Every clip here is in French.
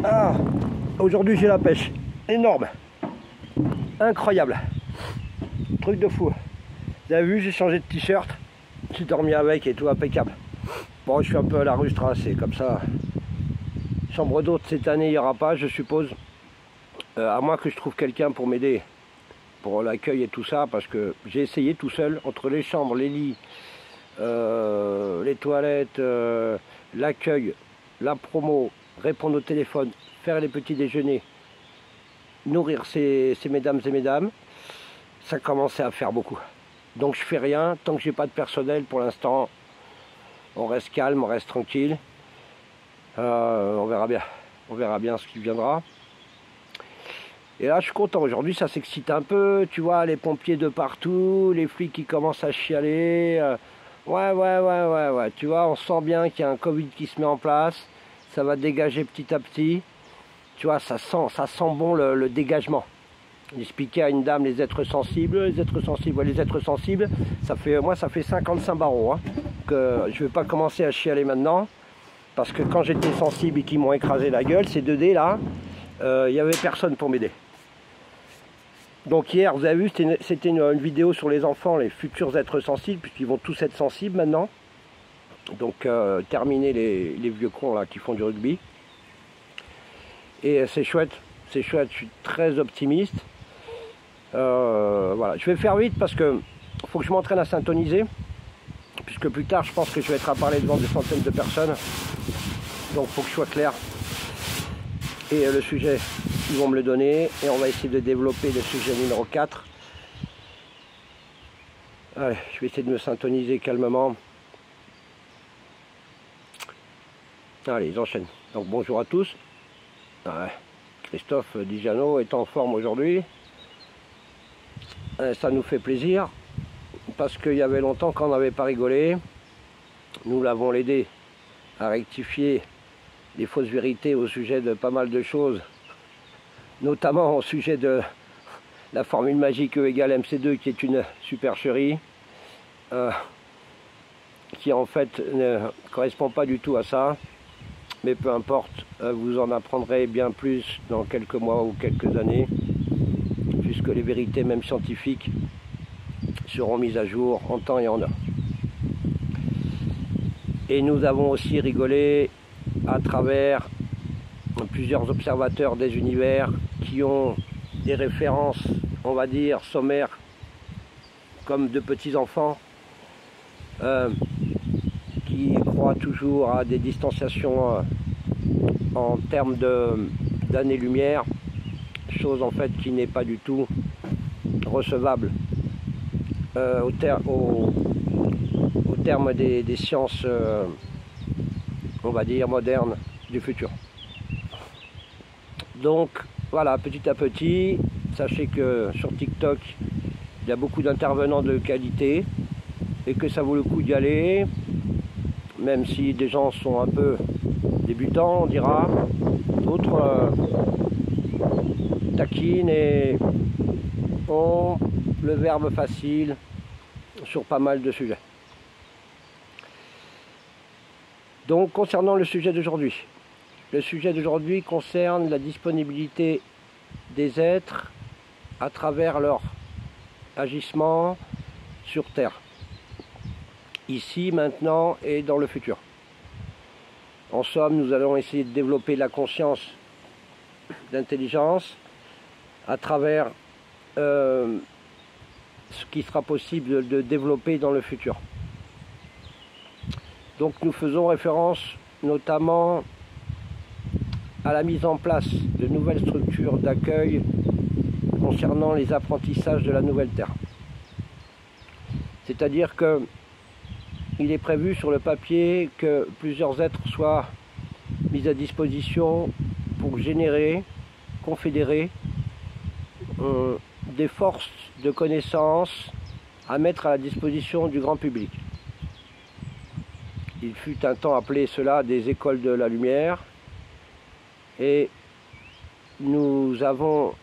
Ah, aujourd'hui j'ai la pêche. Énorme. Incroyable. Truc de fou. Vous avez vu, j'ai changé de t-shirt. J'ai dormi avec et tout impeccable. Bon, je suis un peu à la rustre, hein, c'est comme ça. Chambre d'hôte cette année, il n'y aura pas, je suppose. À moins que je trouve quelqu'un pour m'aider pour l'accueil et tout ça, parce que j'ai essayé tout seul, entre les chambres, les lits, les toilettes, l'accueil, la promo, répondre au téléphone, faire les petits déjeuners, nourrir ces mesdames et mesdames, ça commençait à faire beaucoup. Donc je fais rien, tant que j'ai pas de personnel pour l'instant, on reste calme, on reste tranquille, on verra bien ce qui viendra. Et là je suis content, aujourd'hui ça s'excite un peu, tu vois, les pompiers de partout, les flics qui commencent à chialer, ouais, tu vois, on sent bien qu'il y a un Covid qui se met en place, ça va dégager petit à petit, tu vois, ça sent bon le dégagement. J'expliquais à une dame les êtres sensibles, ça fait, moi ça fait 55 barreaux, hein, que je ne vais pas commencer à chialer maintenant, parce que quand j'étais sensible et qu'ils m'ont écrasé la gueule, ces 2D là, il n'y avait personne pour m'aider. Donc hier, vous avez vu, c'était une vidéo sur les enfants, les futurs êtres sensibles, puisqu'ils vont tous être sensibles maintenant. Donc terminer les vieux cons là qui font du rugby. Et c'est chouette, je suis très optimiste. Voilà, je vais faire vite parce que faut que je m'entraîne à syntoniser, puisque plus tard je pense que je vais être à parler devant des centaines de personnes. Donc faut que je sois clair. Et le sujet, ils vont me le donner et on va essayer de développer le sujet numéro 4. Allez, je vais essayer de me syntoniser calmement. Allez, ils enchaînent. Donc bonjour à tous. Ouais. Christophe Dijano est en forme aujourd'hui. Ça nous fait plaisir parce qu'il y avait longtemps qu'on n'avait pas rigolé. Nous l'avons aidé à rectifier les fausses vérités au sujet de pas mal de choses, notamment au sujet de la formule magique E égale MC2 qui est une supercherie qui en fait ne correspond pas du tout à ça, mais peu importe, vous en apprendrez bien plus dans quelques mois ou quelques années, puisque les vérités même scientifiques seront mises à jour en temps et en heure. Et nous avons aussi rigolé à travers plusieurs observateurs des univers qui ont des références, on va dire, sommaires, comme de petits enfants, qui croient toujours à des distanciations en termes d'années-lumière, chose en fait qui n'est pas du tout recevable au terme des sciences, on va dire, modernes du futur. Donc voilà, petit à petit, sachez que sur TikTok, il y a beaucoup d'intervenants de qualité et que ça vaut le coup d'y aller, même si des gens sont un peu débutants, on dira, d'autres taquinent et ont le verbe facile sur pas mal de sujets. Donc concernant le sujet d'aujourd'hui, concerne la disponibilité des êtres à travers leur agissement sur Terre, ici, maintenant et dans le futur. En somme, nous allons essayer de développer la conscience d'intelligence à travers ce qui sera possible de développer dans le futur. Donc nous faisons référence notamment à la mise en place de nouvelles structures d'accueil concernant les apprentissages de la nouvelle Terre. C'est-à-dire que il est prévu sur le papier que plusieurs êtres soient mis à disposition pour générer, confédérer des forces de connaissances à mettre à la disposition du grand public. Il fut un temps appelé cela des écoles de la lumière et nous avons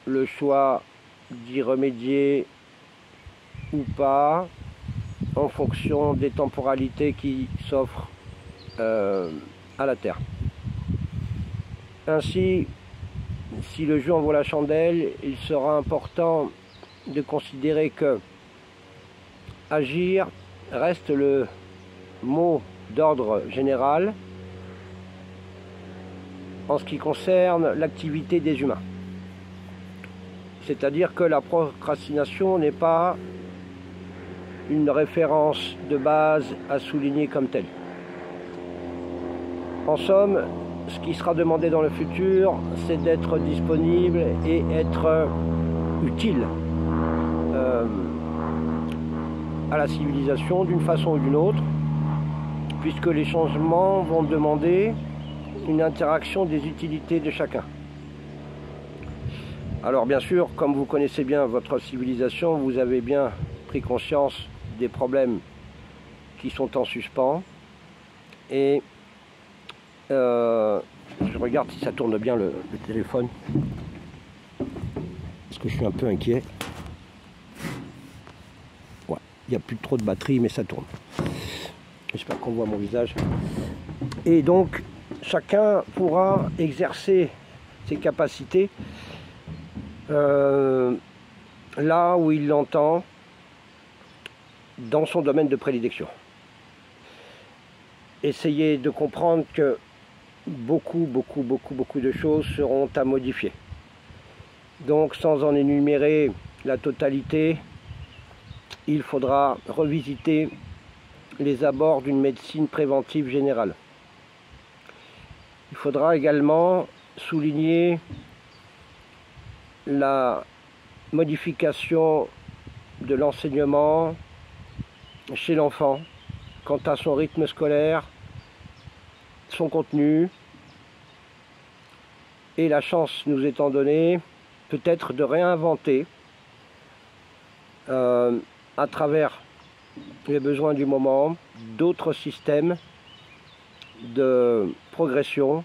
le choix d'y remédier ou pas en fonction des temporalités qui s'offrent à la Terre. Ainsi, si le jeu en vaut la chandelle, il sera important de considérer que agir reste le mot d'ordre général en ce qui concerne l'activité des humains. C'est-à-dire que la procrastination n'est pas une référence de base à souligner comme telle. En somme, ce qui sera demandé dans le futur, c'est d'être disponible et être utile à la civilisation d'une façon ou d'une autre, puisque les changements vont demander une interaction des utilités de chacun. Alors bien sûr, comme vous connaissez bien votre civilisation, vous avez bien pris conscience des problèmes qui sont en suspens, et je regarde si ça tourne bien le téléphone, parce que je suis un peu inquiet. Ouais, il n'y a plus trop de batterie, mais ça tourne. J'espère qu'on voit mon visage. Et donc, chacun pourra exercer ses capacités là où il l'entend, dans son domaine de prédilection. Essayez de comprendre que beaucoup de choses seront à modifier. Donc, sans en énumérer la totalité, il faudra revisiter les abords d'une médecine préventive générale. Il faudra également souligner la modification de l'enseignement chez l'enfant quant à son rythme scolaire, son contenu, et la chance nous étant donnée peut-être de réinventer à travers les besoins du moment d'autres systèmes de progression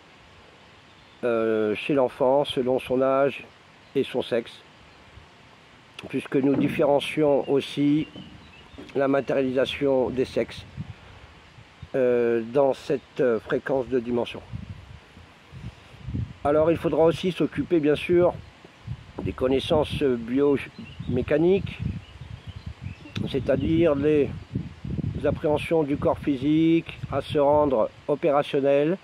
chez l'enfant selon son âge et son sexe, puisque nous différencions aussi la matérialisation des sexes dans cette fréquence de dimension. Alors il faudra aussi s'occuper bien sûr des connaissances biomécaniques, c'est-à-dire les appréhensions du corps physique à se rendre opérationnel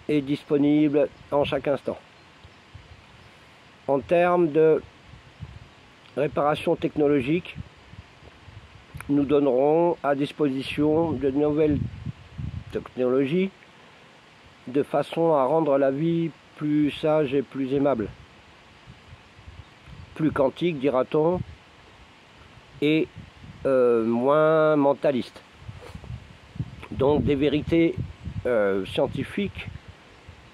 et disponible en chaque instant. En termes de réparation technologique, nous donnerons à disposition de nouvelles technologies de façon à rendre la vie plus sage et plus aimable, plus quantique dira-t-on, et moins mentaliste. Donc des vérités scientifiques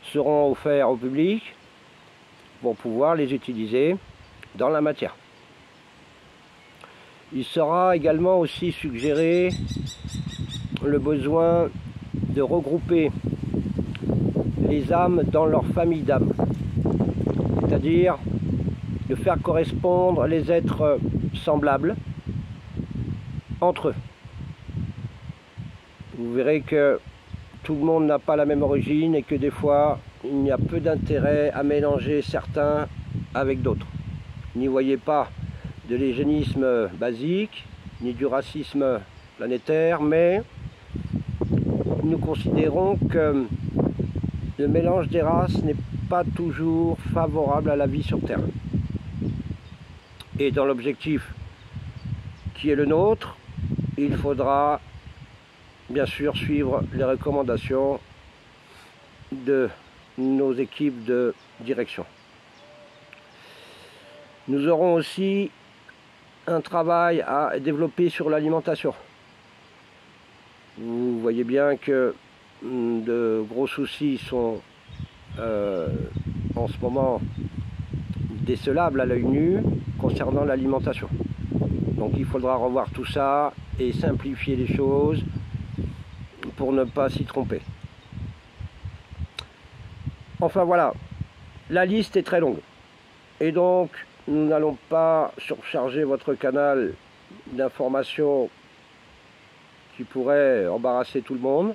seront offertes au public pour pouvoir les utiliser dans la matière. Il sera également aussi suggéré le besoin de regrouper les âmes dans leur famille d'âmes, c'est-à-dire de faire correspondre les êtres semblables entre eux. Vous verrez que tout le monde n'a pas la même origine et que des fois il y a peu d'intérêt à mélanger certains avec d'autres. N'y voyez pas de l'eugénisme basique, ni du racisme planétaire, mais nous considérons que le mélange des races n'est pas toujours favorable à la vie sur Terre. Et dans l'objectif qui est le nôtre, il faudra bien sûr suivre les recommandations de nos équipes de direction. Nous aurons aussi un travail à développer sur l'alimentation. Vous voyez bien que de gros soucis sont en ce moment décelables à l'œil nu concernant l'alimentation. Donc il faudra revoir tout ça et simplifier les choses pour ne pas s'y tromper. Enfin voilà, la liste est très longue. Et donc, nous n'allons pas surcharger votre canal d'informations qui pourraient embarrasser tout le monde.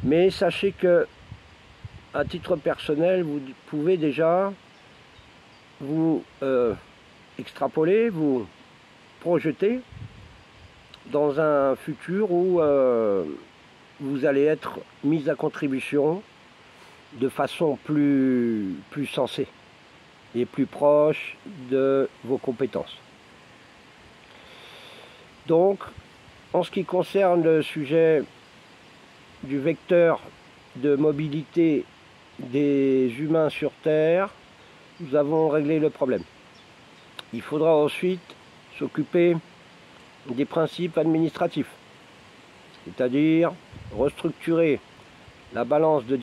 Mais sachez que à titre personnel, vous pouvez déjà vous extrapoler, vous projeter dans un futur où vous allez être mis à contribution de façon plus sensée et plus proche de vos compétences. Donc, en ce qui concerne le sujet du vecteur de mobilité des humains sur Terre, nous avons réglé le problème. Il faudra ensuite s'occuper des principes administratifs, c'est-à-dire restructurer la balance de